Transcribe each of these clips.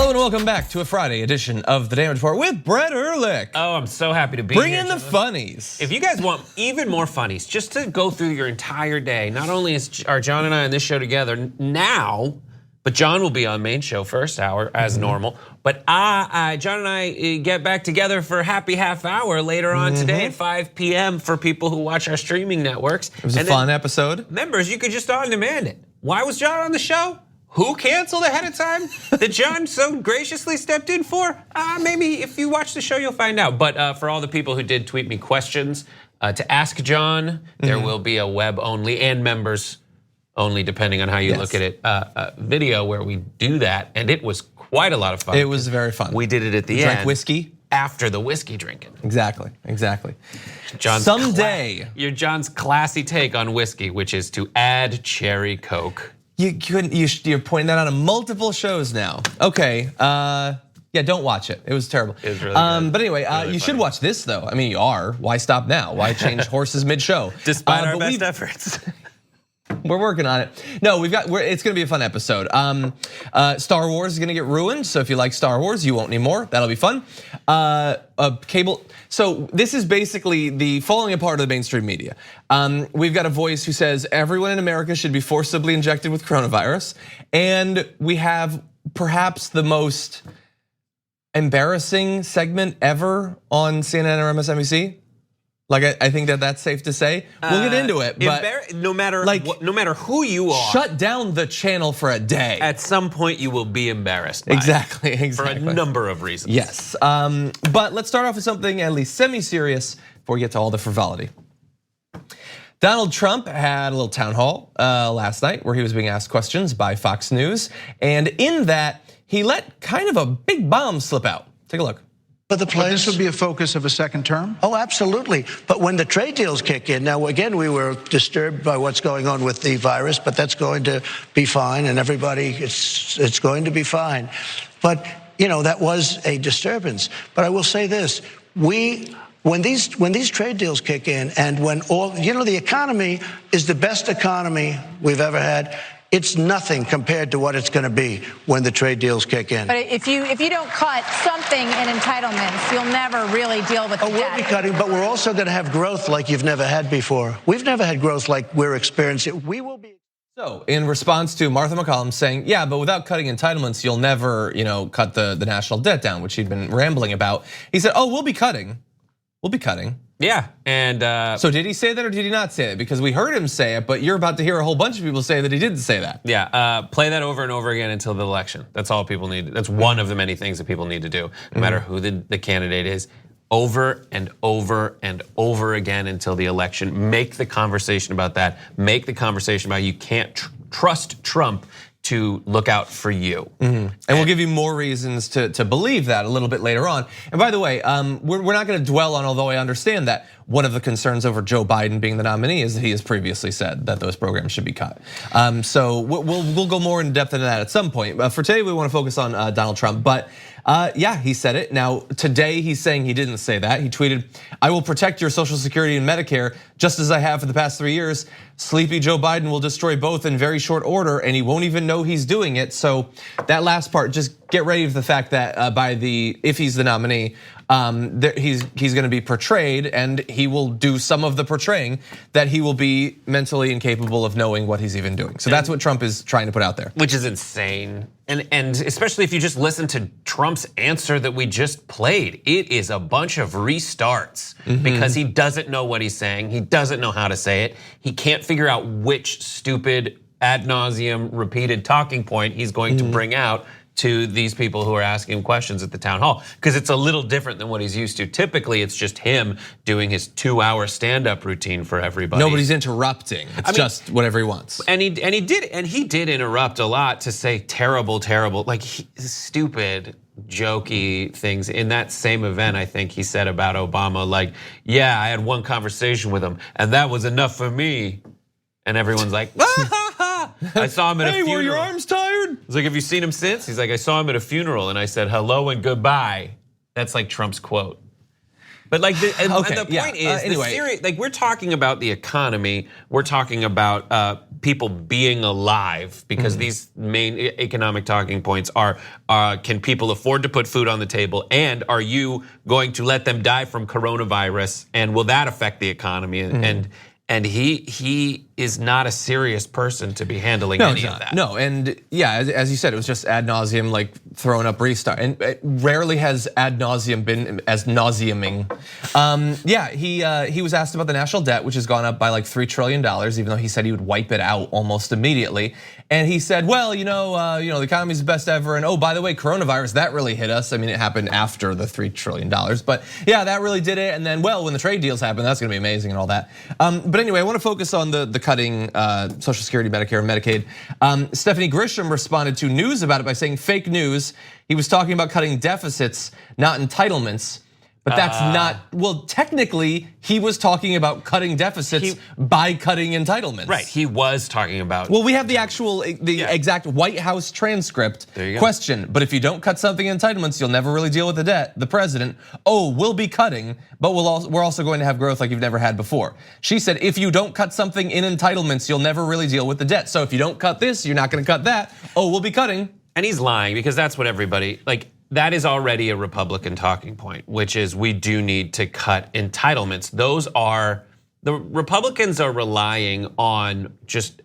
Hello and welcome back to a Friday edition of The Damage Report with Brett Erlich. Oh, I'm so happy to be here. Bring in the funnies. If you guys want even more funnies, just to go through your entire day, not only are John and I on this show together now, but John will be on main show first hour as normal. But John and I get back together for a happy half hour later on today at 5 p.m. for people who watch our streaming networks. It was a fun episode. Members, you could just on demand it. Why was John on the show? Who canceled ahead of time that John so graciously stepped in for? Maybe if you watch the show, you'll find out. But for all the people who did tweet me questions to ask John, there will be a web only and members only, depending on how you look at it, video where we do that. And it was quite a lot of fun. It was very fun. We did it at the end. Drank whiskey. After the whiskey drinking. Exactly. Someday. John's classy take on whiskey, which is to add cherry Coke. You're pointing that out on multiple shows now. Okay, yeah, don't watch it. It was terrible. It was really good. But anyway, really you should watch this though. I mean, you are. Why stop now? Why change horses mid-show? Despite our best efforts. We're working on it. No, it's gonna be a fun episode. Star Wars is gonna get ruined, so if you like Star Wars, you won't need more. That'll be fun. Cable. So this is basically the falling apart of the mainstream media. We've got a voice who says everyone in America should be forcibly injected with coronavirus, and we have perhaps the most embarrassing segment ever on CNN or MSNBC. Like I think that's safe to say. We'll get into it, but no matter who you are, shut down the channel for a day. At some point, you will be embarrassed. Exactly. For a number of reasons. Yes, but let's start off with something at least semi-serious before we get to all the frivolity. Donald Trump had a little town hall last night where he was being asked questions by Fox News, and in that he let kind of a big bomb slip out. Take a look. But this would be a focus of a second term? Oh, absolutely. But when the trade deals kick in, now again, we were disturbed by what's going on with the virus, but that's going to be fine, and everybody, it's going to be fine. But that was a disturbance. But I will say this: when these trade deals kick in, and when the economy is the best economy we've ever had. It's nothing compared to what it's going to be when the trade deals kick in. But if you don't cut something in entitlements, you'll never really deal with the debt. We'll be cutting, but we're also going to have growth like you've never had before. We've never had growth like we're experiencing. We will be. So in response to Martha McCallum saying, yeah, but without cutting entitlements, you'll never cut the national debt down, which he'd been rambling about. He said, oh, we'll be cutting. We'll be cutting. Yeah, and so did he say that or did he not say it? Because we heard him say it, but you're about to hear a whole bunch of people say that he didn't say that. Yeah, play that over and over again until the election. That's all people need. That's one of the many things that people need to do, no matter who the candidate is. Over and over and over again until the election. Make the conversation about that. Make the conversation about you can't trust Trump to look out for you. And we'll give you more reasons to believe that a little bit later on. And by the way, we're not gonna dwell on, although I understand that one of the concerns over Joe Biden being the nominee is that he has previously said that those programs should be cut. So we'll go more in depth into that at some point. For today, we wanna focus on Donald Trump, but yeah, he said it. Now, today he's saying he didn't say that. He tweeted, I will protect your Social Security and Medicare just as I have for the past 3 years. Sleepy Joe Biden will destroy both in very short order and he won't even know he's doing it. So that last part, just get ready for the fact that if he's the nominee, he's gonna be portrayed and he will do some of the portraying that he will be mentally incapable of knowing what he's even doing. So that's what Trump is trying to put out there. Which is insane. And especially if you just listen to Trump's answer that we just played, it is a bunch of restarts because he doesn't know what he's saying. He doesn't know how to say it. He can't figure out which stupid ad nauseum repeated talking point he's going to bring out to these people who are asking him questions at the town hall, because it's a little different than what he's used to. Typically, it's just him doing his 2-hour stand-up routine for everybody. Nobody's interrupting. It's just whatever he wants. And he did interrupt a lot to say terrible, like stupid, jokey things. In that same event, I think he said about Obama, like, yeah, I had one conversation with him, and that was enough for me. And everyone's like, I saw him at a funeral. Hey, were your arms tired? He's like, have you seen him since? He's like, I saw him at a funeral and I said hello and goodbye. That's like Trump's quote. But like, and the yeah. point is, Anyway. like we're talking about the economy, we're talking about people being alive, because these main economic talking points are can people afford to put food on the table, and are you going to let them die from coronavirus, and will that affect the economy? And he is not a serious person to be handling any of that. No, and yeah, as you said, it was just ad nauseum, like throwing up restart, and rarely has ad nauseum been as nauseuming. Yeah, he was asked about the national debt, which has gone up by like $3 trillion, even though he said he would wipe it out almost immediately. And he said, well, you know, the economy's the best ever, and oh, by the way, coronavirus, that really hit us. I mean, it happened after the $3 trillion, but yeah, that really did it. And then, well, when the trade deals happen, that's gonna be amazing and all that. But anyway, I wanna focus on the cutting Social Security, Medicare, and Medicaid. Stephanie Grisham responded to news about it by saying fake news. He was talking about cutting deficits, not entitlements. But that's not, well, technically, he was talking about cutting deficits by cutting entitlements. Right, he was talking about. Well, we have the actual, exact White House transcript. There you go. Question, but if you don't cut something in entitlements, you'll never really deal with the debt. The president, we'll be cutting, but we're also going to have growth like you've never had before. She said, if you don't cut something in entitlements, you'll never really deal with the debt. So if you don't cut this, you're not gonna cut that. We'll be cutting. And he's lying, because that's what everybody, like, that is already a Republican talking point, which is we do need to cut entitlements. The Republicans are relying on just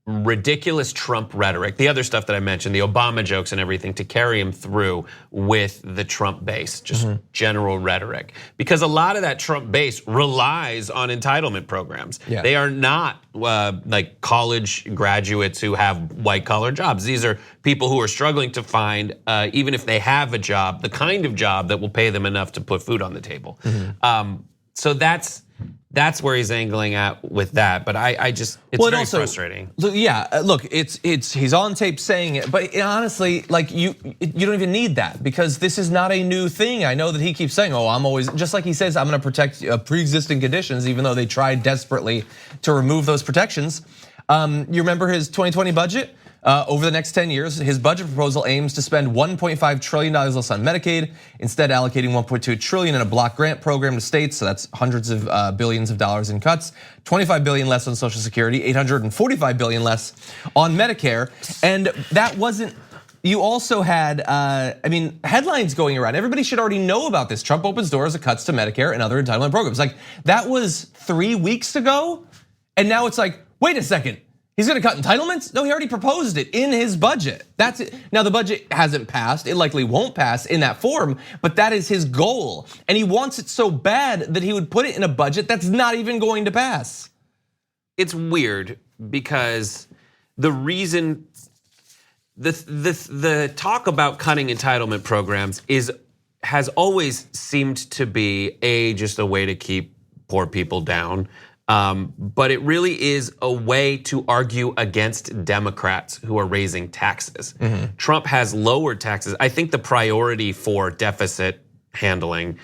ridiculous Trump rhetoric, the other stuff that I mentioned, the Obama jokes and everything, to carry him through with the Trump base, just general rhetoric. Because a lot of that Trump base relies on entitlement programs. Yeah. They are not like college graduates who have white collar jobs. These are people who are struggling to find, even if they have a job, the kind of job that will pay them enough to put food on the table. So that's where he's angling at with that, but I just, it's very frustrating. Yeah, look, he's on tape saying it, but honestly, like you don't even need that, because this is not a new thing. I know that he keeps saying, I'm always, just like he says, I'm gonna protect pre-existing conditions, even though they tried desperately to remove those protections. You remember his 2020 budget? Over the next 10 years, his budget proposal aims to spend $1.5 trillion less on Medicaid, instead allocating $1.2 trillion in a block grant program to states, so that's hundreds of billions of dollars in cuts, $25 billion less on Social Security, $845 billion less on Medicare, and that wasn't, you also had, headlines going around. Everybody should already know about this. Trump opens doors to cuts to Medicare and other entitlement programs. Like, that was 3 weeks ago, and now it's like, wait a second. He's gonna cut entitlements? No, he already proposed it in his budget. That's it. Now the budget hasn't passed, it likely won't pass in that form, but that is his goal. And he wants it so bad that he would put it in a budget that's not even going to pass. It's weird, because the reason, the talk about cutting entitlement programs has always seemed to be just a way to keep poor people down. But it really is a way to argue against Democrats who are raising taxes. Trump has lowered taxes. I think the priority for deficit handling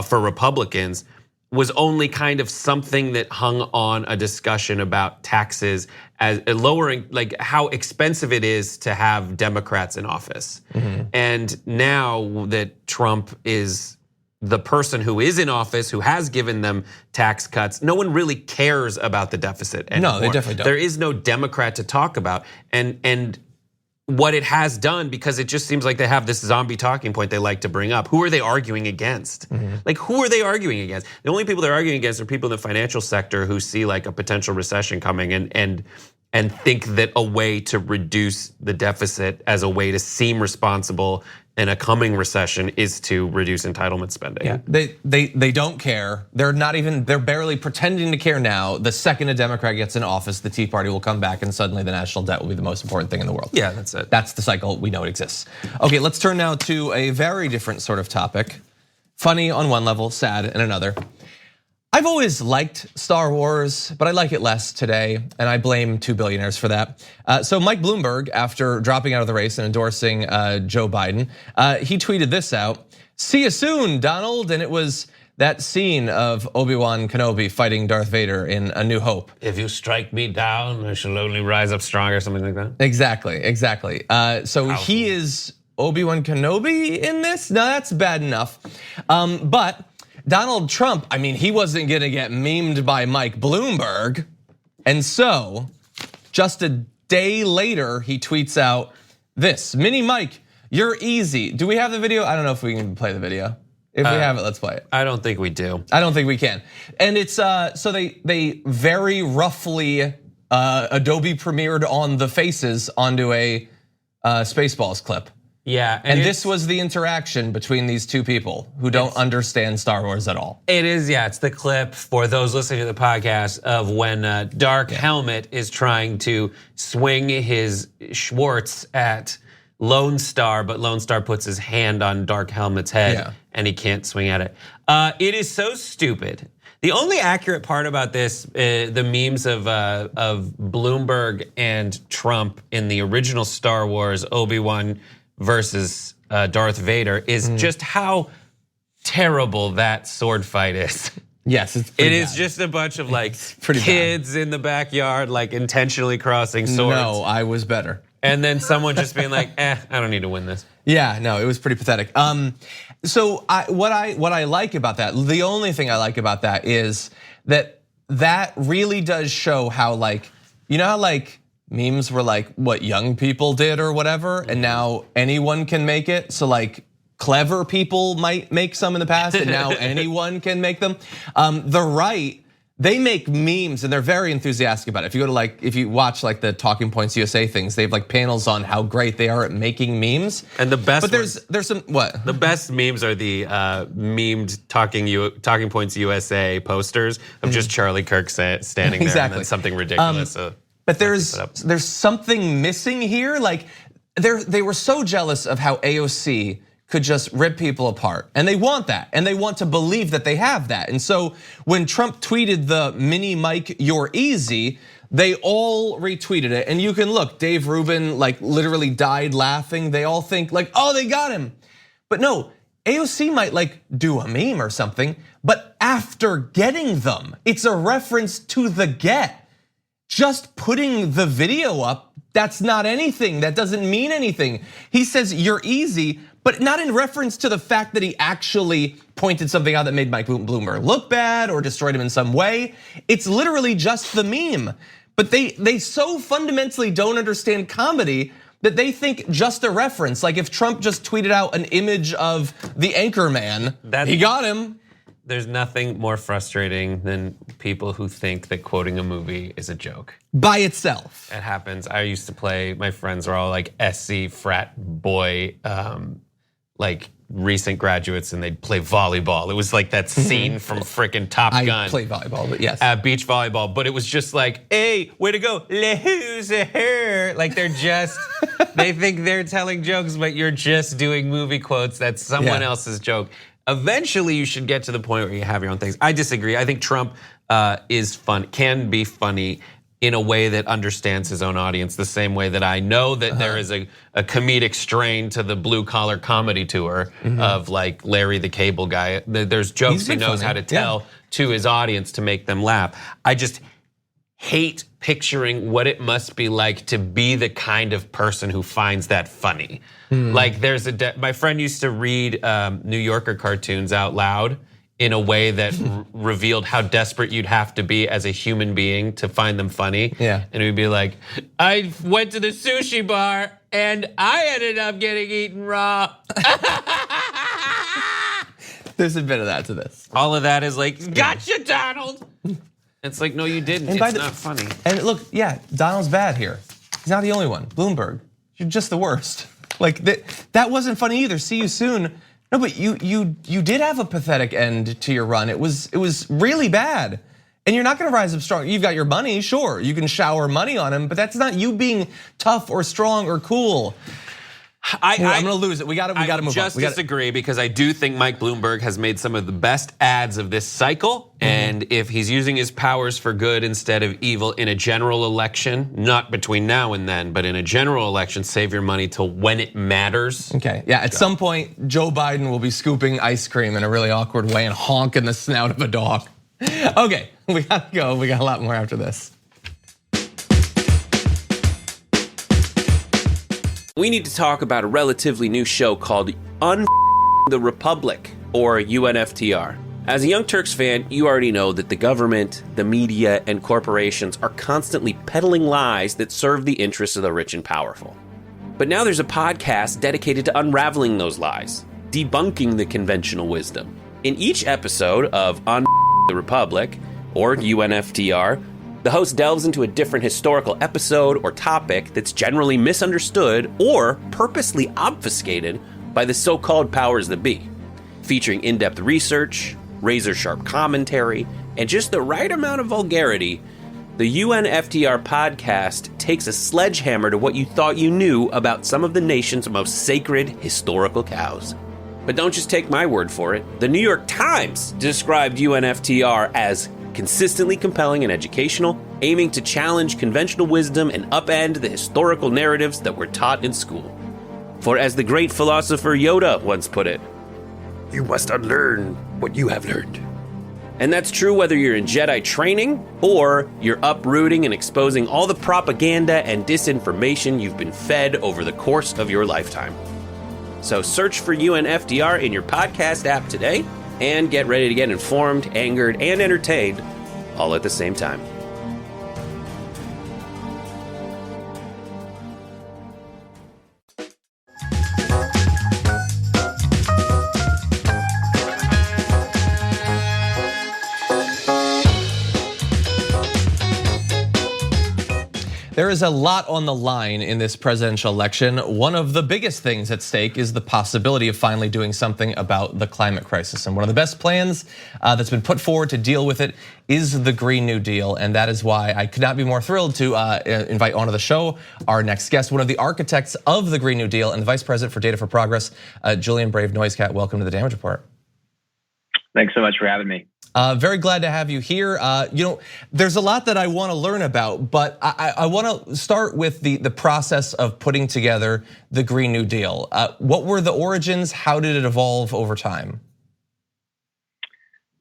for Republicans was only kind of something that hung on a discussion about taxes as lowering, like how expensive it is to have Democrats in office. And now that Trump is the person who is in office, who has given them tax cuts, no one really cares about the deficit anymore. No, they definitely don't. There is no Democrat to talk about. And what it has done, because it just seems like they have this zombie talking point they like to bring up. Who are they arguing against? Like, who are they arguing against? The only people they're arguing against are people in the financial sector who see like a potential recession coming and think that a way to reduce the deficit as a way to seem responsible in a coming recession is to reduce entitlement spending. Yeah, they don't care. They're barely pretending to care now. The second a Democrat gets in office, the Tea Party will come back and suddenly the national debt will be the most important thing in the world. Yeah, that's it. That's the cycle, we know it exists. Okay, let's turn now to a very different sort of topic. Funny on one level, sad in another. I've always liked Star Wars, but I like it less today, and I blame 2 billionaires for that. So Mike Bloomberg, after dropping out of the race and endorsing Joe Biden, he tweeted this out: "See you soon, Donald," and it was that scene of Obi-Wan Kenobi fighting Darth Vader in A New Hope. If you strike me down, I shall only rise up stronger, something like that. Exactly. So he is Obi-Wan Kenobi in this? No, that's bad enough. But Donald Trump, I mean, he wasn't gonna get memed by Mike Bloomberg. And so, just a day later, he tweets out this, Mini Mike, you're easy. Do we have the video? I don't know if we can play the video. If we have it, let's play it. I don't think we do. I don't think we can. And it's, so they very roughly Adobe premiered on the faces onto a Spaceballs clip. Yeah. And this was the interaction between these two people who don't understand Star Wars at all. It is, yeah. It's the clip for those listening to the podcast of when Dark Helmet is trying to swing his Schwartz at Lone Star, but Lone Star puts his hand on Dark Helmet's head and he can't swing at it. It is so stupid. The only accurate part about this, the memes of Bloomberg and Trump in the original Star Wars Obi-Wan versus Darth Vader is just how terrible that sword fight is. Yes, it is just a bunch of like kids in the backyard, like intentionally crossing swords. No, I was better. And then someone just being like, I don't need to win this. Yeah, no, it was pretty pathetic. So what I like about that, the only thing I like about that is that really does show how like, you know how like memes were like what young people did or whatever, and now anyone can make it. So like clever people might make some in the past, and now anyone can make them. The right, they make memes and they're very enthusiastic about it. If you go to if you watch like the Talking Points USA things, they have like panels on how great they are at making memes. And the best, but there's some what? The best memes are the memed Talking Points USA posters of just Charlie Kirk standing there and then something ridiculous. But there's something missing here. Like they were so jealous of how AOC could just rip people apart. And they want that. And they want to believe that they have that. And so when Trump tweeted the Mini Mike, you're easy, they all retweeted it. And you can look, Dave Rubin like literally died laughing. They all think like, oh, they got him. But no, AOC might like do a meme or something, but after getting them, it's a reference to the get. Just putting the video up, that's not anything. That doesn't mean anything. He says you're easy, but not in reference to the fact that he actually pointed something out that made Mike Bloomberg look bad or destroyed him in some way. It's literally just the meme. But they so fundamentally don't understand comedy that they think just a reference. Like if Trump just tweeted out an image of the Anchorman, he got him. There's nothing more frustrating than people who think that quoting a movie is a joke. By itself. It happens. I used to play, my friends were all like SC frat boy, like recent graduates, and they'd play volleyball. It was like that scene from frickin' Top Gun. I play volleyball, but yes. Beach volleyball, but it was just like, hey, way to go, loser. Like they're just, they think they're telling jokes, but you're just doing movie quotes. That's someone else's joke. Eventually, you should get to the point where you have your own things. I disagree. I think Trump is fun, can be funny in a way that understands his own audience, the same way that I know that there is a comedic strain to the blue collar comedy tour of like Larry the Cable Guy. There's jokes he knows how to tell to his audience to make them laugh. I just hate picturing what it must be like to be the kind of person who finds that funny. Like there's my friend used to read New Yorker cartoons out loud in a way that revealed how desperate you'd have to be as a human being to find them funny. Yeah. And it would be like, I went to the sushi bar and I ended up getting eaten raw. There's a bit of that to this. All of that is like, gotcha, Donald. It's like, no, you didn't. It's not funny. And look, Donald's bad here. He's not the only one. Bloomberg, you're just the worst. Like that wasn't funny either. See you soon. No, but you did have a pathetic end to your run. It was really bad. And you're not gonna rise up strong. You've got your money, sure. You can shower money on him, but that's not you being tough or strong or cool. I'm gonna lose it. We gotta move on. I just disagree because I do think Mike Bloomberg has made some of the best ads of this cycle. And if he's using his powers for good instead of evil in a general election, not between now and then, but in a general election, save your money till when it matters. Okay, yeah, at some point, Joe Biden will be scooping ice cream in a really awkward way and honking the snout of a dog. Okay, we gotta go. We got a lot more after this. We need to talk about a relatively new show called the Republic, or UNFTR. As a Young Turks fan, you already know that the government, the media, and corporations are constantly peddling lies that serve the interests of the rich and powerful. But now there's a podcast dedicated to unraveling those lies, debunking the conventional wisdom. In each episode of On the Republic, or UNFTR, the host delves into a different historical episode or topic that's generally misunderstood or purposely obfuscated by the so-called powers that be, featuring in-depth research, razor-sharp commentary, and just the right amount of vulgarity. The UNFTR podcast takes a sledgehammer to what you thought you knew about some of the nation's most sacred historical cows. But don't just take my word for it. The New York Times described UNFTR as consistently compelling and educational, aiming to challenge conventional wisdom and upend the historical narratives that were taught in school. For as the great philosopher Yoda once put it, "You must unlearn what you have learned." And that's true whether you're in Jedi training or you're uprooting and exposing all the propaganda and disinformation you've been fed over the course of your lifetime. So search for UNFTR in your podcast app today and get ready to get informed, angered, and entertained all at the same time. There is a lot on the line in this presidential election. One of the biggest things at stake is the possibility of finally doing something about the climate crisis. And one of the best plans that's been put forward to deal with it is the Green New Deal. And that is why I could not be more thrilled to invite onto the show our next guest, one of the architects of the Green New Deal and the Vice President for Data for Progress, Julian Brave NoiseCat. Welcome to the Damage Report. Thanks so much for having me. Very glad to have you here. There's a lot that I want to learn about, but I want to start with the process of putting together the Green New Deal. What were the origins? How did it evolve over time?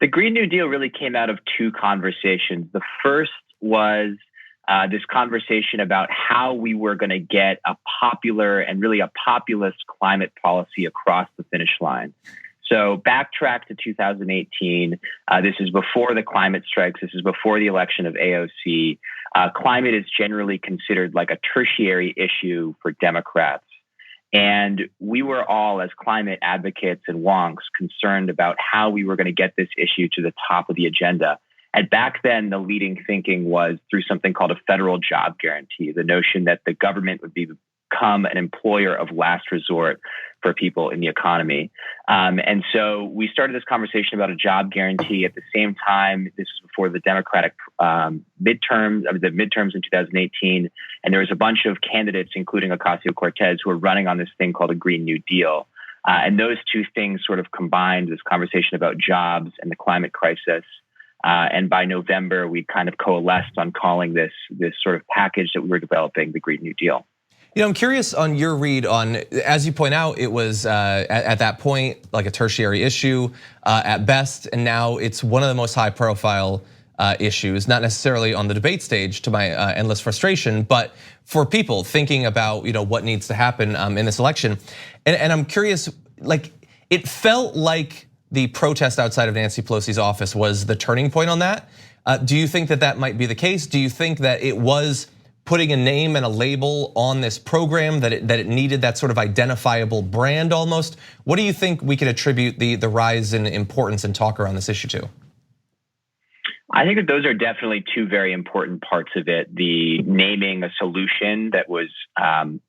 The Green New Deal really came out of two conversations. The first was this conversation about how we were going to get a popular and really a populist climate policy across the finish line. So backtrack to 2018. This is before the climate strikes. This is before the election of AOC. Climate is generally considered like a tertiary issue for Democrats. And we were all, as climate advocates and wonks, concerned about how we were going to get this issue to the top of the agenda. And back then, the leading thinking was through something called a federal job guarantee, the notion that the government would become an employer of last resort for people in the economy. And so we started this conversation about a job guarantee. At the same time, this was before the Democratic midterms in 2018. And there was a bunch of candidates, including Ocasio-Cortez, who were running on this thing called a Green New Deal. And those two things sort of combined, this conversation about jobs and the climate crisis. And by November, we kind of coalesced on calling this sort of package that we were developing the Green New Deal. I'm curious on your read on, as you point out, it was at that point like a tertiary issue at best, and now it's one of the most high-profile issues, not necessarily on the debate stage to my endless frustration, but for people thinking about what needs to happen in this election. And I'm curious, like it felt like the protest outside of Nancy Pelosi's office was the turning point on that. Do you think that might be the case? Do you think that it was putting a name and a label on this program, that it needed that sort of identifiable brand almost? What do you think we could attribute the rise in importance and talk around this issue to? I think that those are definitely two very important parts of it. The naming a solution that was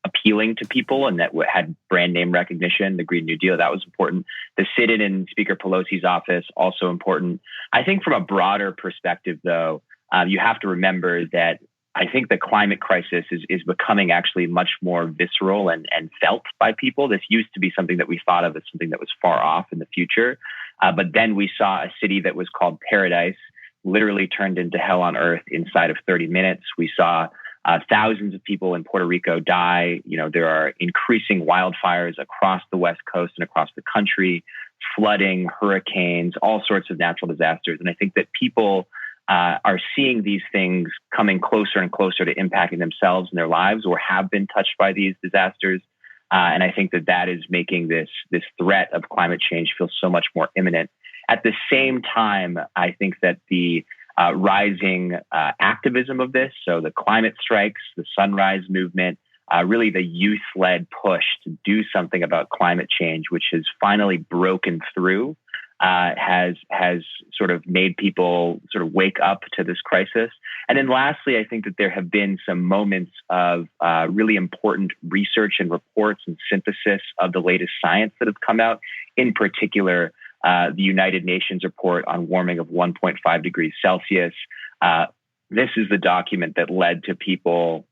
appealing to people and that had brand name recognition, the Green New Deal, that was important. The sit-in in Speaker Pelosi's office, also important. I think from a broader perspective, though, you have to remember that I think the climate crisis is becoming actually much more visceral and felt by people. This used to be something that we thought of as something that was far off in the future. But then we saw a city that was called Paradise literally turned into hell on earth inside of 30 minutes. We saw thousands of people in Puerto Rico die. There are increasing wildfires across the West Coast and across the country, flooding, hurricanes, all sorts of natural disasters. And I think that people are seeing these things coming closer and closer to impacting themselves and their lives, or have been touched by these disasters. And I think that is making this threat of climate change feel so much more imminent. At the same time, I think that the rising activism of this, so the climate strikes, the Sunrise Movement, really the youth-led push to do something about climate change, which has finally broken through, has sort of made people sort of wake up to this crisis. And then lastly, I think that there have been some moments of really important research and reports and synthesis of the latest science that have come out. In particular, the United Nations report on warming of 1.5 degrees Celsius. This is the document that led to people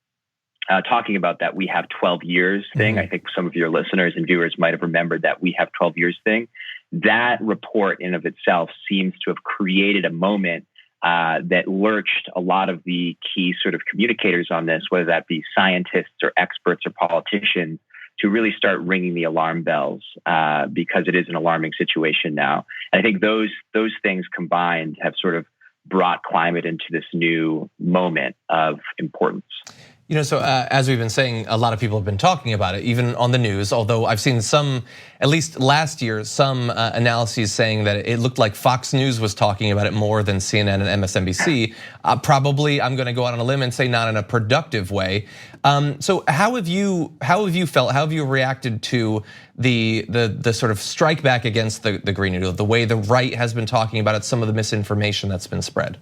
talking about that we have 12 years thing. Mm-hmm. I think some of your listeners and viewers might have remembered that we have 12 years thing. That report in of itself seems to have created a moment that lurched a lot of the key sort of communicators on this, whether that be scientists or experts or politicians, to really start ringing the alarm bells because it is an alarming situation now. And I think those things combined have sort of brought climate into this new moment of importance. You know, so as we've been saying, a lot of people have been talking about it, even on the news, although I've seen some, at least last year, some analyses saying that it looked like Fox News was talking about it more than CNN and MSNBC. Probably, I'm gonna go out on a limb and say not in a productive way. So how have you felt, how have you reacted to the sort of strike back against the Green New Deal, the way the right has been talking about it, some of the misinformation that's been spread?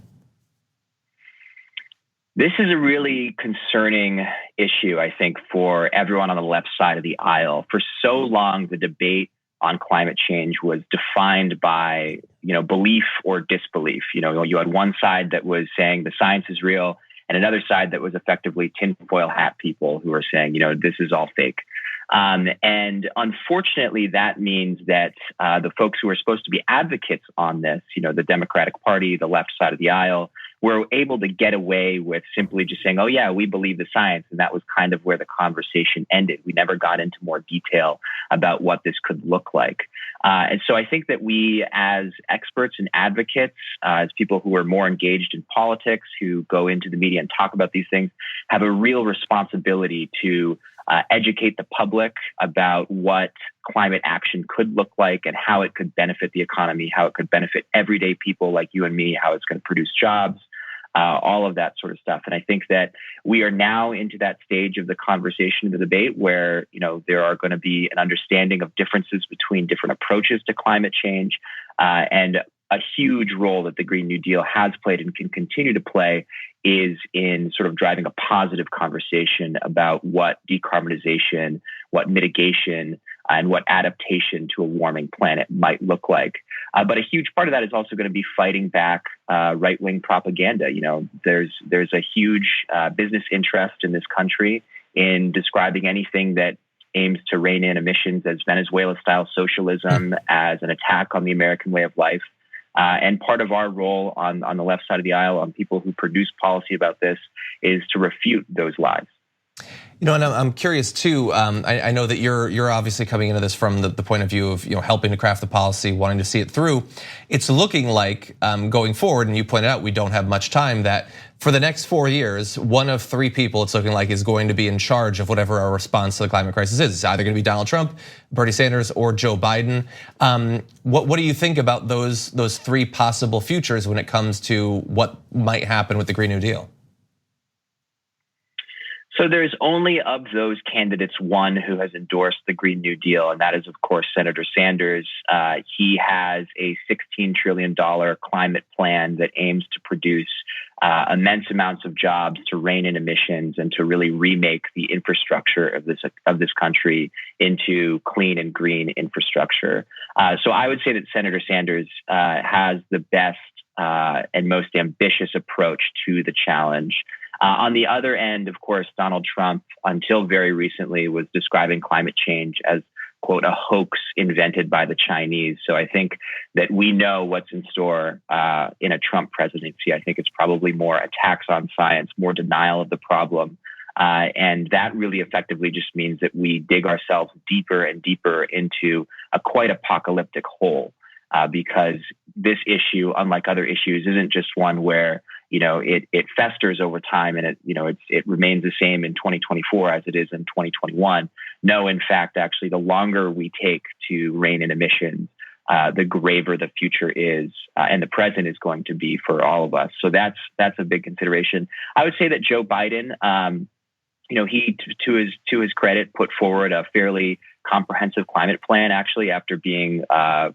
This is a really concerning issue, I think, for everyone on the left side of the aisle. For so long, the debate on climate change was defined by, belief or disbelief. You had one side that was saying the science is real, and another side that was effectively tinfoil hat people who are saying, this is all fake. And unfortunately, that means that the folks who are supposed to be advocates on this, the Democratic Party, the left side of the aisle, were able to get away with simply just saying, oh yeah, we believe the science. And that was kind of where the conversation ended. We never got into more detail about what this could look like. And so I think that we as experts and advocates, as people who are more engaged in politics, who go into the media and talk about these things, have a real responsibility to educate the public about what climate action could look like and how it could benefit the economy, how it could benefit everyday people like you and me, how it's going to produce jobs, all of that sort of stuff. And I think that we are now into that stage of the conversation, the debate, where there are going to be an understanding of differences between different approaches to climate change, and a huge role that the Green New Deal has played and can continue to play is in sort of driving a positive conversation about what decarbonization, what mitigation, and what adaptation to a warming planet might look like. But a huge part of that is also going to be fighting back right-wing propaganda. There's a huge business interest in this country in describing anything that aims to rein in emissions as Venezuela-style socialism, as an attack on the American way of life. And part of our role on the left side of the aisle, on people who produce policy about this, is to refute those lies. And I'm curious too. I know that you're obviously coming into this from the point of view of helping to craft the policy, wanting to see it through. It's looking like going forward, and you pointed out we don't have much time, that for the next 4 years, one of three people it's looking like is going to be in charge of whatever our response to the climate crisis is. It's either going to be Donald Trump, Bernie Sanders, or Joe Biden. What do you think about those three possible futures when it comes to what might happen with the Green New Deal? So there's only of those candidates one who has endorsed the Green New Deal, and that is, of course, Senator Sanders. He has a $16 trillion climate plan that aims to produce immense amounts of jobs, to rein in emissions, and to really remake the infrastructure of this country into clean and green infrastructure. So I would say that Senator Sanders has the best and most ambitious approach to the challenge. On the other end, of course, Donald Trump, until very recently, was describing climate change as, quote, a hoax invented by the Chinese. So I think that we know what's in store in a Trump presidency. I think it's probably more attacks on science, more denial of the problem. And that really effectively just means that we dig ourselves deeper and deeper into a quite apocalyptic hole. Because this issue, unlike other issues, isn't just one where it festers over time and it remains the same in 2024 as it is in 2021. No, in fact, actually, the longer we take to rein in emissions, the graver the future is and the present is going to be for all of us. So that's a big consideration. I would say that Joe Biden, he, to his credit, put forward a fairly comprehensive climate plan, actually, after being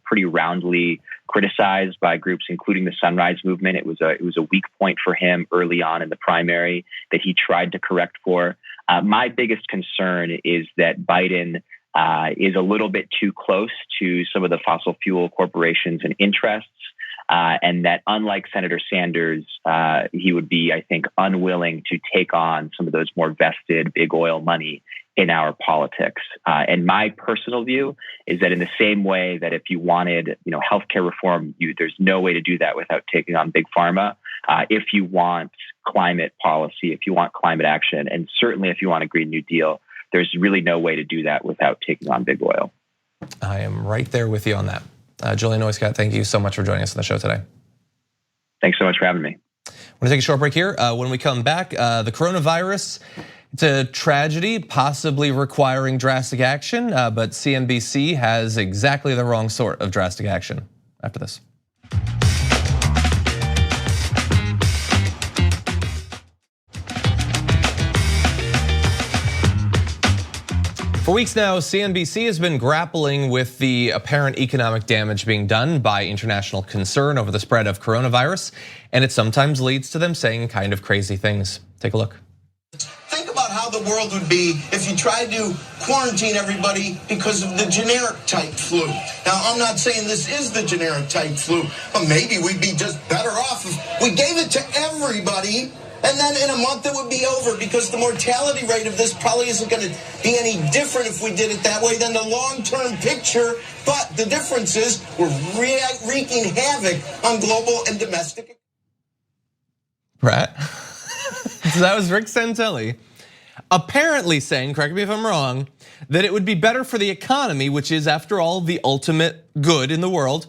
pretty roundly criticized by groups, including the Sunrise Movement. It was a weak point for him early on in the primary that he tried to correct for. My biggest concern is that Biden is a little bit too close to some of the fossil fuel corporations and interests, and that unlike Senator Sanders, he would be, I think, unwilling to take on some of those more vested big oil money in our politics. And my personal view is that in the same way that if you wanted, healthcare reform, there's no way to do that without taking on big pharma. If you want climate policy, if you want climate action, and certainly if you want a Green New Deal, there's really no way to do that without taking on big oil. I am right there with you on that. Julian NoiseCat, thank you so much for joining us on the show today. Thanks so much for having me. I'm gonna take a short break here. When we come back, the coronavirus, it's a tragedy, possibly requiring drastic action, but CNBC has exactly the wrong sort of drastic action after this. For weeks now, CNBC has been grappling with the apparent economic damage being done by international concern over the spread of coronavirus, and it sometimes leads to them saying kind of crazy things. Take a look. Think about how the world would be if you tried to quarantine everybody because of the generic type flu. Now, I'm not saying this is the generic type flu, but maybe we'd be just better off if we gave it to everybody. And then in a month it would be over, because the mortality rate of this probably isn't going to be any different if we did it that way than the long-term picture. But the difference is we're wreaking havoc on global and domestic. Right. So that was Rick Santelli apparently saying, correct me if I'm wrong, that it would be better for the economy, which is after all the ultimate good in the world,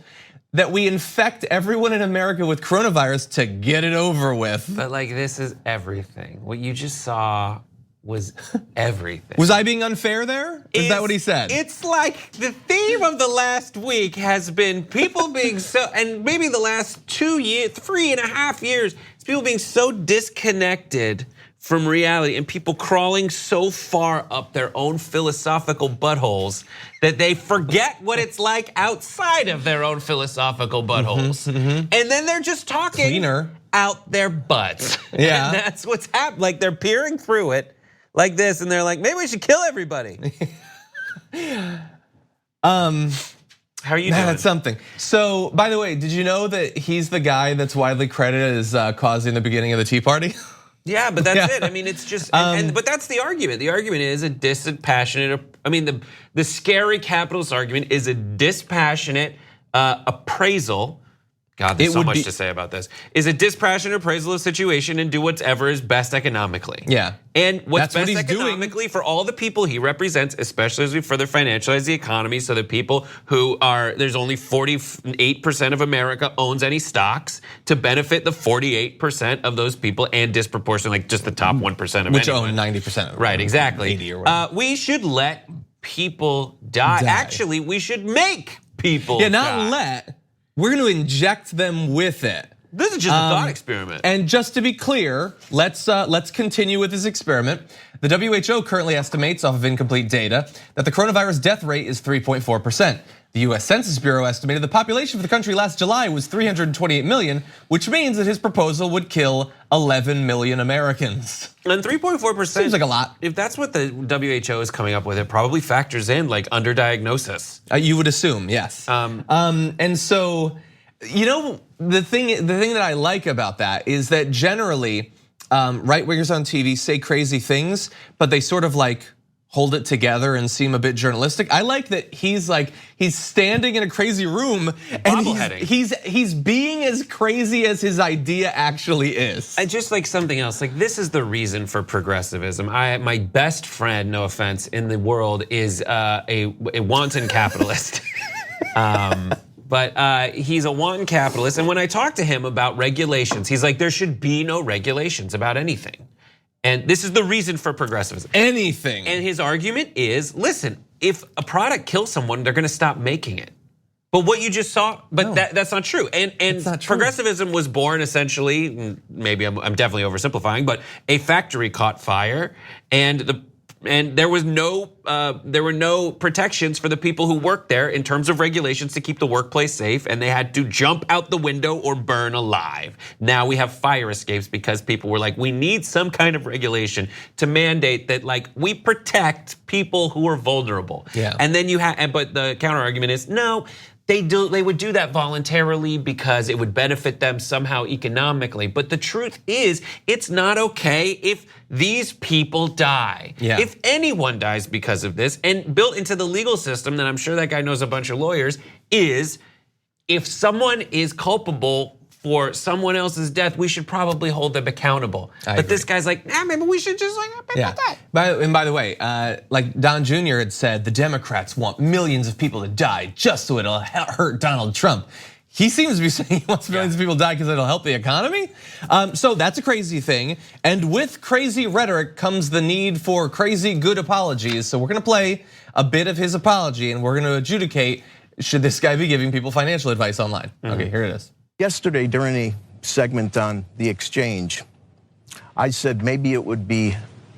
that we infect everyone in America with coronavirus to get it over with. But this is everything. What you just saw was everything. Was I being unfair there? Is that what he said? It's like the theme of the last week has been people being so, and maybe the last 2 years, 3.5 years, it's people being so disconnected from reality and people crawling so far up their own philosophical buttholes that they forget what it's like outside of their own philosophical buttholes. And then they're just talking out their butts. Yeah. And that's what's happening. They're peering through it like this and they're like, maybe we should kill everybody. How are you doing? That's something. So, by the way, did you know that he's the guy that's widely credited as causing the beginning of the Tea Party? Yeah, but that's it. I mean, it's just, but that's the argument. The argument is a dispassionate, the scary capitalist argument is a dispassionate appraisal. God, there's so much to say about this. Is a dispassionate appraisal of the situation and do whatever is best economically. Yeah. And what's best economically for all the people he represents, especially as we further financialize the economy, so that people who are, there's only 48% of America owns any stocks to benefit the 48% of those people and disproportionately just the top 1% of which own 90% of right, exactly. 80 or whatever. We should let people die. Actually, we should make people die. Not let. We're going to inject them with it. This is just a thought experiment. And just to be clear, let's continue with this experiment. The WHO currently estimates off of incomplete data that the coronavirus death rate is 3.4%. The US Census Bureau estimated the population for the country last July was 328 million, which means that his proposal would kill 11 million Americans. And 3.4% seems like a lot. If that's what the WHO is coming up with, it probably factors in underdiagnosis. You would assume, yes. And so, the thing that I like about that is that generally, right wingers on TV say crazy things, but they sort of hold it together and seem a bit journalistic. I like that he's standing in a crazy room and he's being as crazy as his idea actually is. And just something else, this is the reason for progressivism. My best friend, no offense, in the world is a wanton capitalist. But he's a wanton capitalist, and when I talk to him about regulations, he's like, there should be no regulations about anything. And this is the reason for progressivism. Anything. And his argument is, listen, if a product kills someone, they're gonna stop making it. But what you just saw, but No. that's not true. And not true. progressivism was born essentially, maybe I'm definitely oversimplifying, but a factory caught fire, and there were no protections for the people who worked there in terms of regulations to keep the workplace safe, and they had to jump out the window or burn alive. Now we have fire escapes because people were like, we need some kind of regulation to mandate that, like, we protect people who are vulnerable. Yeah. And then but the counter argument is no. They would do that voluntarily because it would benefit them somehow economically. But the truth is, it's not okay if these people die. Yeah. If anyone dies because of this, and built into the legal system, then I'm sure that guy knows a bunch of lawyers, is if someone is culpable for someone else's death, we should probably hold them accountable. But this guy's like, maybe we should just Yeah. By the way, like Don Jr. had said, the Democrats want millions of people to die just so it'll hurt Donald Trump. He seems to be saying he wants millions of people to die because it'll help the economy. So that's a crazy thing. And with crazy rhetoric comes the need for crazy good apologies. So we're gonna play a bit of his apology and we're gonna adjudicate, should this guy be giving people financial advice online? Okay, here it is. Yesterday, during a segment on the exchange, I said maybe it would be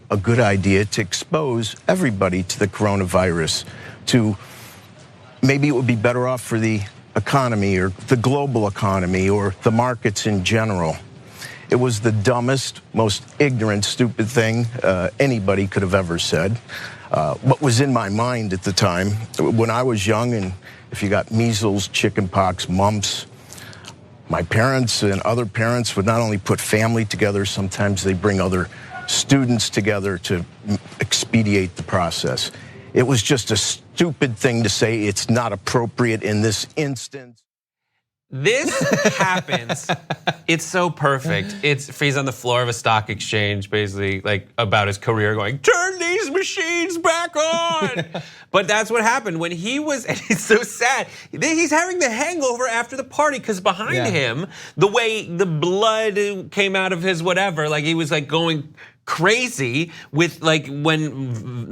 a good idea to expose everybody to the coronavirus, maybe it would be better off for the economy or the global economy or the markets in general. It was the dumbest, most ignorant, stupid thing anybody could have ever said. What was in my mind at the time, when I was young, and if you got measles, chickenpox, mumps, my parents and other parents would not only put family together, sometimes they bring other students together to expedite the process. It was just a stupid thing to say. It's not appropriate in this instance. This happens. It's so perfect. He's on the floor of a stock exchange, basically, like about his career, going, turn these machines back on. But that's what happened when he was, and it's so sad. He's having the hangover after the party because behind him, the way the blood came out of his whatever, like he was like going crazy with like when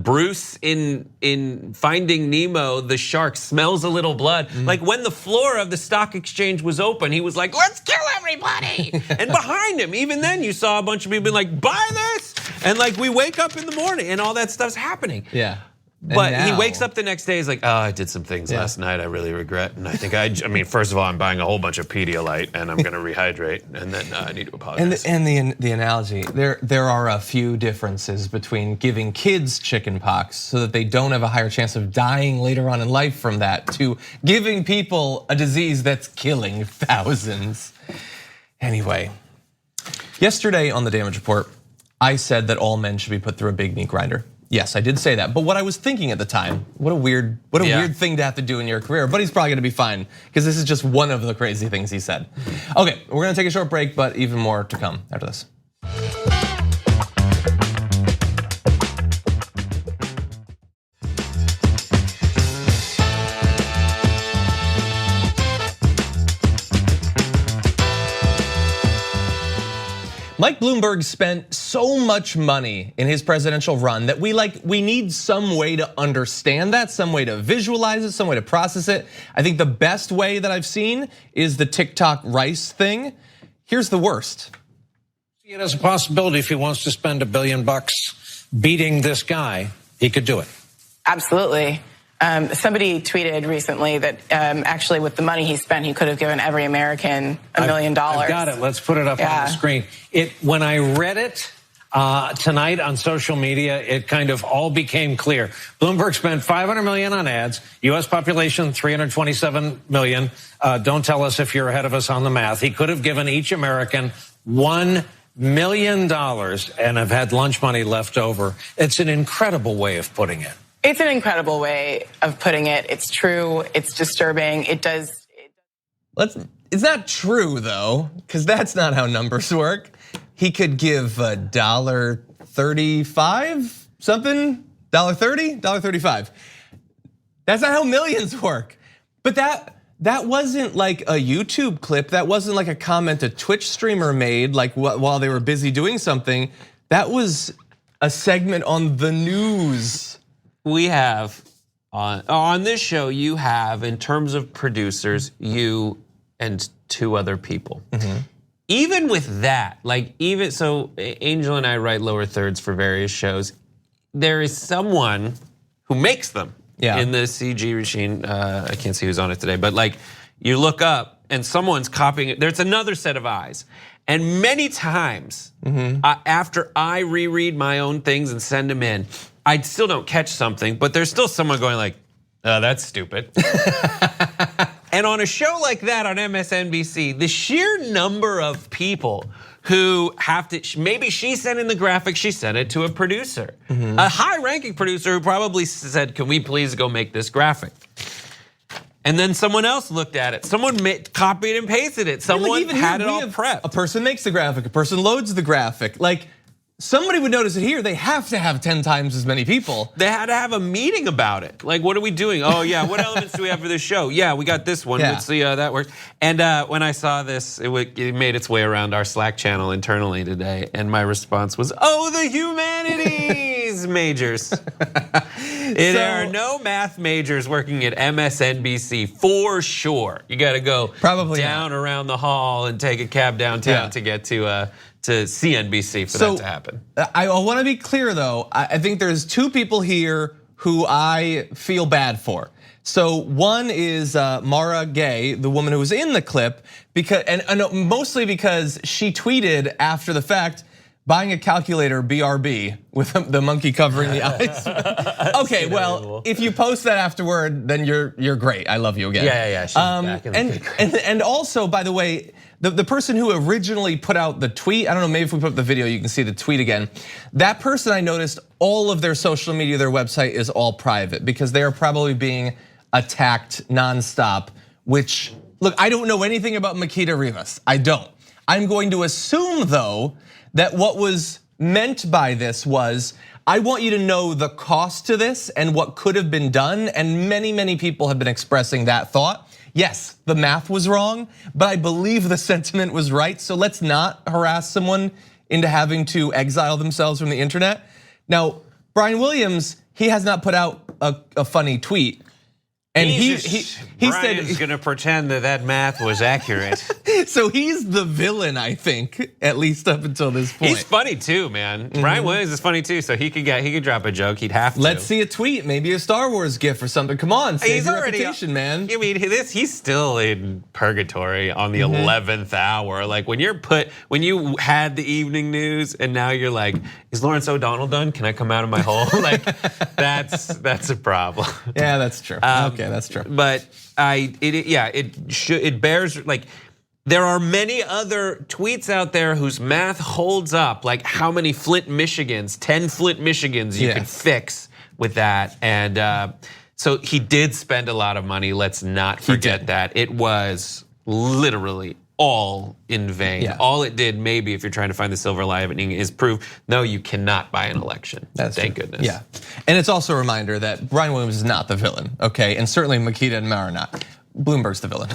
Bruce in Finding Nemo, the shark smells a little blood. Like when the floor of the stock exchange was open, he was like, let's kill everybody. And behind him, even then you saw a bunch of people being like, buy this. And like we wake up in the morning and all that stuff's happening. Yeah. But he wakes up the next day, he's like, oh, I did some things last night I really regret. And I think I mean, first of all, I'm buying a whole bunch of Pedialyte and I'm gonna rehydrate and then I need to apologize. And the analogy, there are a few differences between giving kids chickenpox so that they don't have a higher chance of dying later on in life from that, to giving people a disease that's killing thousands. Anyway, yesterday on the Damage Report, I said that all men should be put through a big meat grinder. Yes, I did say that. But what I was thinking at the time, what a weird thing to have to do in your career. But he's probably gonna be fine because this is just one of the crazy things he said. Okay, we're gonna take a short break, but even more to come after this. Mike Bloomberg spent so much money in his presidential run that we need some way to understand that, some way to visualize it, some way to process it. I think the best way that I've seen is the TikTok rice thing. Here's the worst. See it as a possibility if he wants to spend $1 billion beating this guy, he could do it. Absolutely. Somebody tweeted recently that actually with the money he spent, he could have given every American $1 million. I've got it. Let's put it up on the screen. When I read it tonight on social media, it kind of all became clear. Bloomberg spent $500 million on ads. U.S. population 327 million. Don't tell us if you're ahead of us on the math. He could have given each American $1 million and have had lunch money left over. It's an incredible way of putting it. It's an incredible way of putting it. It's true. It's disturbing. It's not true though, because that's not how numbers work. He could give $1.35 something, $1.30, $1.35. That's not how millions work. But that wasn't like a YouTube clip. That wasn't like a comment a Twitch streamer made like while they were busy doing something. That was a segment on the news. We have On this show, you have, in terms of producers, you and 2 other people. Even with that, so Angel and I write lower thirds for various shows. There is someone who makes them in the CG machine. I can't see who's on it today, but you look up and someone's copying it. There's another set of eyes. And many times after I reread my own things and send them in, I still don't catch something, but there's still someone going like, oh, that's stupid. And on a show like that on MSNBC, the sheer number of people who have to, maybe she sent in the graphic, she sent it to a producer. A high-ranking producer who probably said, can we please go make this graphic? And then someone else looked at it. Someone copied and pasted it. Someone had it all prepped. A person makes the graphic, a person loads the graphic. Somebody would notice it here. They have to have 10 times as many people. They had to have a meeting about it. What are we doing? Oh yeah, what elements do we have for this show? Yeah, we got this one. Let's see how that works. And when I saw this, it made its way around our Slack channel internally today. And my response was, oh, the humanities majors. There are no math majors working at MSNBC for sure. You got to go down around the hall and take a cab downtown to get to CNBC for that to happen. I want to be clear though. I think there's 2 people here who I feel bad for. So one is Mara Gay, the woman who was in the clip, mostly because she tweeted after the fact, buying a calculator, BRB, with the monkey covering the eyes. Okay, well, if you post that afterward, then you're great. I love you again. Yeah. She's back and also, by the way, the person who originally put out the tweet, I don't know, maybe if we put up the video, you can see the tweet again. That person, I noticed all of their social media, their website is all private because they are probably being attacked nonstop, which, look, I don't know anything about Makita Rivas. I don't. I'm going to assume though, that what was meant by this was, I want you to know the cost to this and what could have been done, and many people have been expressing that thought. Yes, the math was wrong, but I believe the sentiment was right, so let's not harass someone into having to exile themselves from the internet. Now, Brian Williams, he has not put out a funny tweet. And he said he's gonna pretend that math was accurate. So he's the villain, I think, at least up until this point. He's funny too, man. Brian Williams is funny too, so he could drop a joke. He'd have to. Let's see a tweet, maybe a Star Wars gif or something. Come on, save your reputation, man. I mean, he's still in purgatory on the 11th hour. When you had the evening news, and now you're like, is Lawrence O'Donnell done? Can I come out of my hole? That's a problem. Yeah, that's true. Okay. That's true. But it bears there are many other tweets out there whose math holds up, like how many 10 Flint, Michigans you could fix with that. And so he did spend a lot of money. Let's not forget that. It was literally all in vain. Yeah. All it did, maybe if you're trying to find the silver lining, is prove, no, you cannot buy an election. Thank goodness. Yeah, and it's also a reminder that Brian Williams is not the villain, okay? And certainly Makita and Mara are not. Bloomberg's the villain,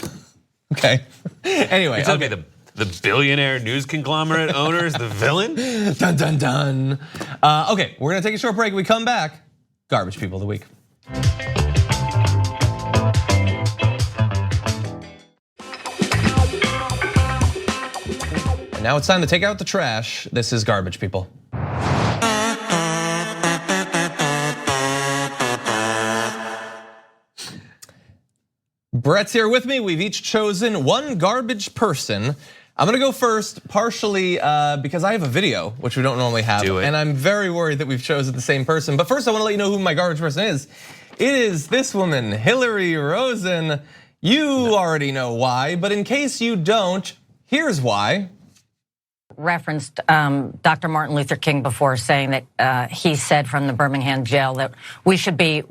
okay? Anyway. You're telling me the billionaire news conglomerate owner is the villain? Dun, dun, dun. Okay, we're gonna take a short break. When we come back, garbage people of the week. Now it's time to take out the trash. This is Garbage People. Brett's here with me. We've each chosen one garbage person. I'm gonna go first, partially because I have a video, which we don't normally have. Do it. And I'm very worried that we've chosen the same person. But first I wanna let you know who my garbage person is. It is this woman, Hillary Rosen. You already know why, but in case you don't, here's why. Referenced Dr. Martin Luther King before, saying that he said from the Birmingham jail that we should be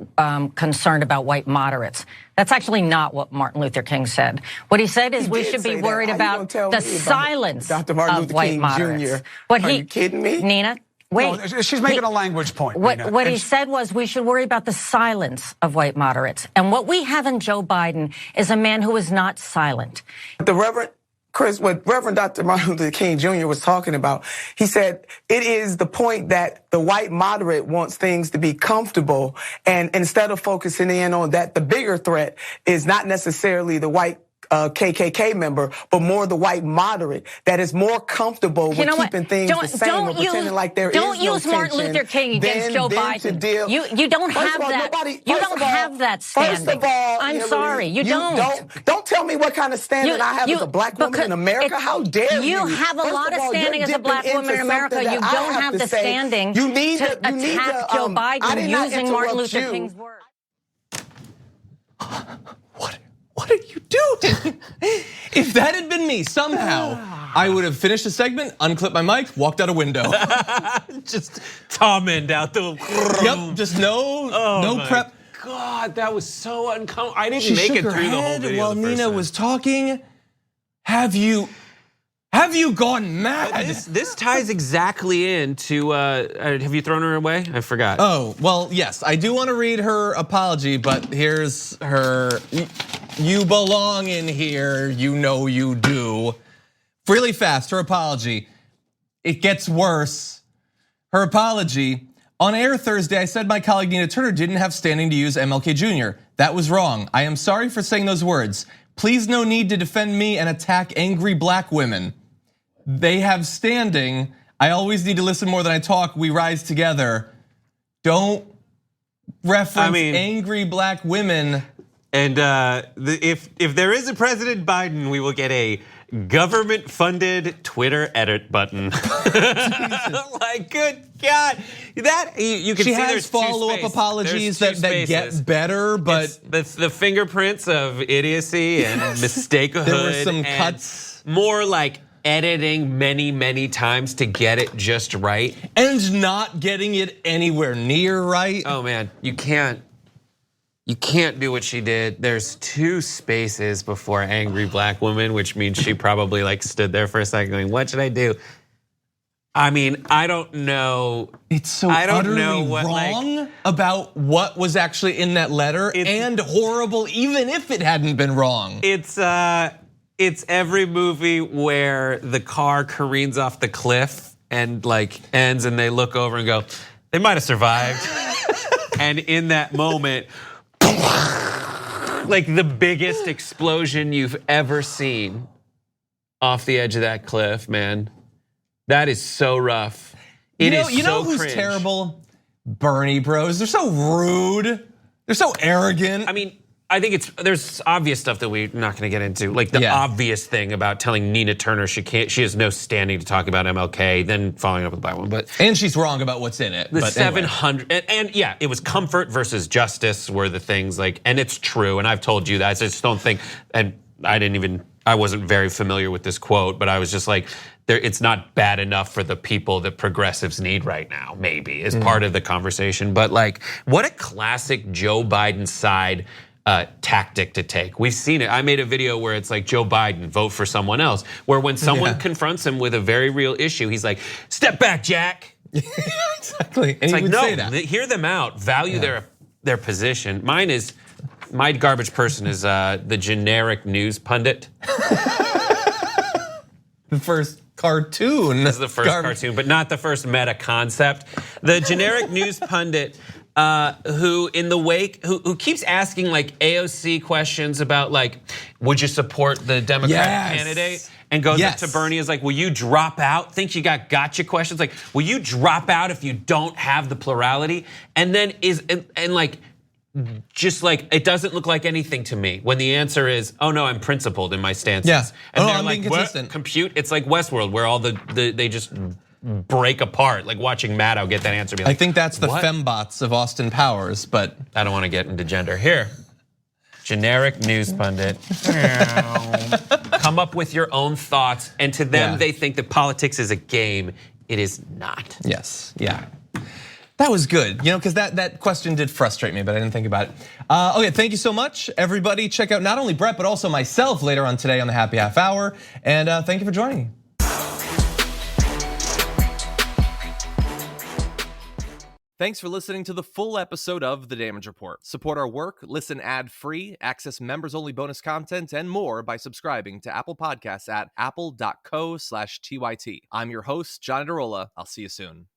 concerned about white moderates. That's actually not what Martin Luther King said. What he said is we should be worried about the silence of white moderates. Are you kidding me? Nina, wait. No, she's making a language point. What he said was we should worry about the silence of white moderates. And what we have in Joe Biden is a man who is not silent. The Reverend Chris, what Reverend Dr. Martin Luther King Jr. was talking about, he said it is the point that the white moderate wants things to be comfortable, and instead of focusing in on that, the bigger threat is not necessarily the white KKK member, but more the white moderate that is more comfortable with keeping things the same or pretending like there is no tension. Don't use Martin Luther King against Joe Biden. You don't have that. You don't have that standing. First of all, I'm sorry, you don't. Don't tell me what kind of standing I have as a black woman in America. How dare you? You have a lot of standing as a black woman in America. You don't have the standing to attack Joe Biden using Martin Luther King's words. What are you doing? If that had been me, somehow, I would have finished the segment, unclipped my mic, walked out a window. Just Tom End out the. Yep, just no prep. God, that was so uncomfortable. I didn't make it through the whole video. While Nina was talking. Have you gone mad? This ties exactly into. Have you thrown her away? I forgot. Oh well, yes, I do want to read her apology, but here's her. You belong in here, you know you do. Really fast, her apology. It gets worse. Her apology. On air Thursday, I said my colleague Nina Turner didn't have standing to use MLK Jr. That was wrong. I am sorry for saying those words. Please no need to defend me and attack angry black women. They have standing. I always need to listen more than I talk. We rise together. Don't reference angry black women. And if there is a President Biden, we will get a government-funded Twitter edit button. Like, good God, that you can see there's follow-up apologies that get better, but that's the fingerprints of idiocy and mistakehood. There were some cuts, more like editing many times to get it just right, and not getting it anywhere near right. Oh man, you can't do what she did. There's 2 spaces before angry black woman, which means she probably like stood there for a second going, what should I do? I mean, I don't know. It's so utterly wrong about what was actually in that letter, and horrible even if it hadn't been wrong. It's every movie where the car careens off the cliff and like ends and they look over and go, they might have survived. And in that moment, like the biggest explosion you've ever seen off the edge of that cliff, man. That is so rough. You know who's cringe. Terrible? Bernie bros. They're so rude. They're so arrogant. I mean, I think there's obvious stuff that we're not going to get into, like the obvious thing about telling Nina Turner she has no standing to talk about MLK, then following up with the black one. And she's wrong about what's in it. The 700 and yeah, it was comfort versus justice were the things like, and it's true. And I've told you that. I just don't think, and I wasn't very familiar with this quote, but I was just like, it's not bad enough for the people that progressives need right now, maybe, is part of the conversation. But like, what a classic Joe Biden side tactic to take. We've seen it. I made a video where it's like, Joe Biden, vote for someone else. Where when someone confronts him with a very real issue, he's like, step back, Jack. Exactly. And it's he like, would no, say that. Hear them out, value their position. My garbage person is the generic news pundit. The first cartoon. This is the first cartoon, but not the first meta concept. The generic news pundit who in the wake, who keeps asking like AOC questions about like, would you support the Democratic candidate? And goes up to Bernie is like, will you drop out? Think you got gotcha questions? Like, will you drop out if you don't have the plurality? And then just like, it doesn't look like anything to me. When the answer is, oh no, I'm principled in my stances. Yeah. And they're I'm like, being consistent. Compute? It's like Westworld where all they just break apart, like watching Maddow get that answer. Be like, I think that's the fembots of Austin Powers, but I don't want to get into gender. Here, generic news pundit. Come up with your own thoughts, and to them, they think that politics is a game. It is not. Yes, yeah. That was good, because that question did frustrate me, but I didn't think about it. Okay, thank you so much, everybody. Check out not only Brett, but also myself later on today on the Happy Half Hour, and thank you for joining me. Thanks for listening to the full episode of The Damage Report. Support our work, listen ad-free, access members-only bonus content, and more by subscribing to Apple Podcasts at apple.co/TYT. I'm your host, John Adarola. I'll see you soon.